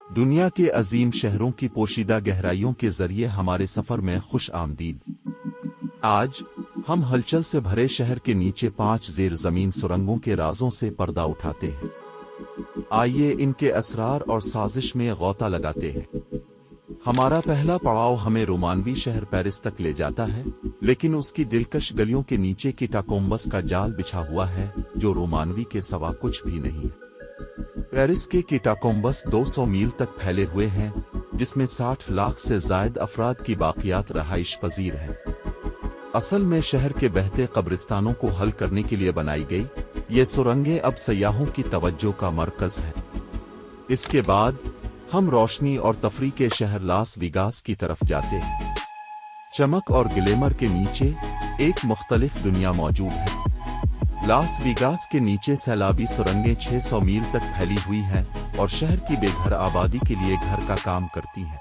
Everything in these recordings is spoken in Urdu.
دنیا کے عظیم شہروں کی پوشیدہ گہرائیوں کے ذریعے ہمارے سفر میں خوش آمدید۔ آج ہم ہلچل سے بھرے شہر کے نیچے 5 زیر زمین سرنگوں کے رازوں سے پردہ اٹھاتے ہیں۔ آئیے ان کے اسرار اور سازش میں غوطہ لگاتے ہیں۔ ہمارا پہلا پڑاؤ ہمیں رومانوی شہر پیرس تک لے جاتا ہے، لیکن اس کی دلکش گلیوں کے نیچے کیٹاکومبس کا جال بچھا ہوا ہے جو رومانوی کے سوا کچھ بھی نہیں۔ پیرس کے کیٹاکومبس 200 میل تک پھیلے ہوئے ہیں، جس میں 60 لاکھ سے زائد افراد کی باقیات رہائش پذیر ہیں۔ اصل میں شہر کے بہتے قبرستانوں کو حل کرنے کے لیے بنائی گئی یہ سرنگیں اب سیاحوں کی توجہ کا مرکز ہیں۔ اس کے بعد ہم روشنی اور تفریح کے شہر لاس ویگاس کی طرف جاتے ہیں۔ چمک اور گلیمر کے نیچے ایک مختلف دنیا موجود ہے۔ لاس ویگاس کے نیچے سیلابی سرنگیں 600 میل تک پھیلی ہوئی ہیں اور شہر کی بے گھر آبادی کے لیے گھر کا کام کرتی ہیں۔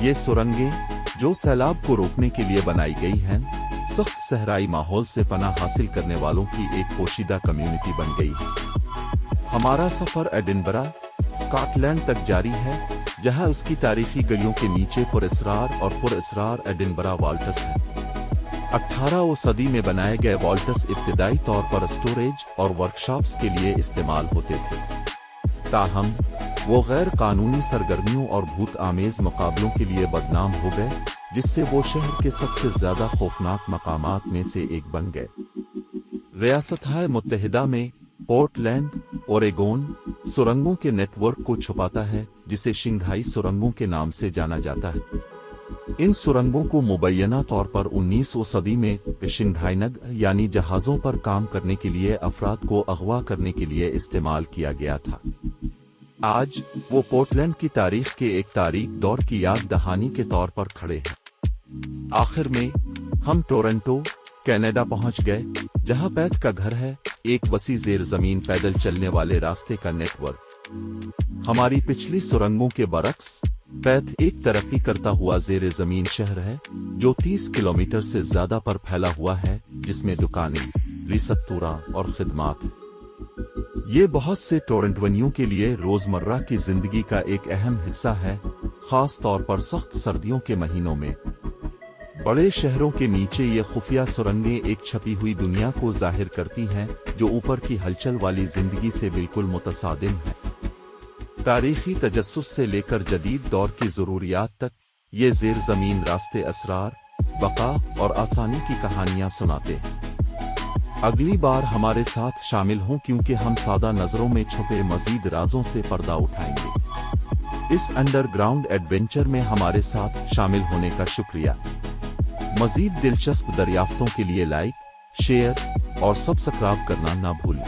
یہ سرنگیں، جو سیلاب کو روکنے کے لیے بنائی گئی ہیں، سخت صحرائی ماحول سے پناہ حاصل کرنے والوں کی ایک پوشیدہ کمیونٹی بن گئی ہے۔ ہمارا سفر ایڈنبرا، اسکاٹ لینڈ تک جاری ہے، جہاں اس کی تاریخی گلیوں کے نیچے پر اسرار ایڈنبرا والٹس ہے۔ 18ویں صدی میں بنائے گئے والٹس ابتدائی طور پر اسٹوریج اور ورکشاپس کے لیے استعمال ہوتے تھے، تاہم وہ غیر قانونی سرگرمیوں اور بھوت آمیز مقابلوں کے لیے بدنام ہو گئے، جس سے وہ شہر کے سب سے زیادہ خوفناک مقامات میں سے ایک بن گئے۔ ریاستہائے متحدہ میں پورٹ لینڈ، اوریگون، سرنگوں کے نیٹ ورک کو چھپاتا ہے جسے شنگھائی سرنگوں کے نام سے جانا جاتا ہے۔ ان سرنگوں کو مبینہ طور پر 19ویں صدی میں شنگھائینگ یعنی جہازوں پر کام کرنے کے لیے افراد کو اغوا کرنے کے لیے استعمال کیا گیا تھا۔ آج وہ پورٹلینڈ کی تاریخ کے ایک تاریک دور کی یاد دہانی کے طور پر کھڑے ہیں۔ آخر میں ہم ٹورنٹو، کینیڈا پہنچ گئے، جہاں پیتھ کا گھر ہے، ایک وسیع زیر زمین پیدل چلنے والے راستے کا نیٹ ورک۔ ہماری پچھلی سرنگوں کے برعکس، پیتھ ایک ترقی کرتا ہوا زیر زمین شہر ہے جو 30 کلومیٹر سے زیادہ پر پھیلا ہوا ہے، جس میں دکانیں، ریستوراں اور خدمات ہیں۔ یہ بہت سے ٹورنٹونیوں کے لیے روزمرہ کی زندگی کا ایک اہم حصہ ہے، خاص طور پر سخت سردیوں کے مہینوں میں۔ بڑے شہروں کے نیچے یہ خفیہ سرنگیں ایک چھپی ہوئی دنیا کو ظاہر کرتی ہیں جو اوپر کی ہلچل والی زندگی سے بالکل متصادم ہے۔ تاریخی تجسس سے لے کر جدید دور کی ضروریات تک، یہ زیر زمین راستے اسرار، بقا اور آسانی کی کہانیاں سناتے ہیں۔ اگلی بار ہمارے ساتھ شامل ہوں کیونکہ ہم سادہ نظروں میں چھپے مزید رازوں سے پردہ اٹھائیں گے۔ اس انڈر گراؤنڈ ایڈونچر میں ہمارے ساتھ شامل ہونے کا شکریہ۔ مزید دلچسپ دریافتوں کے لیے لائک، شیئر اور سبسکرائب کرنا نہ بھولیں۔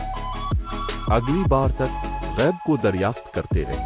اگلی بار تک غیب کو دریافت کرتے رہیں۔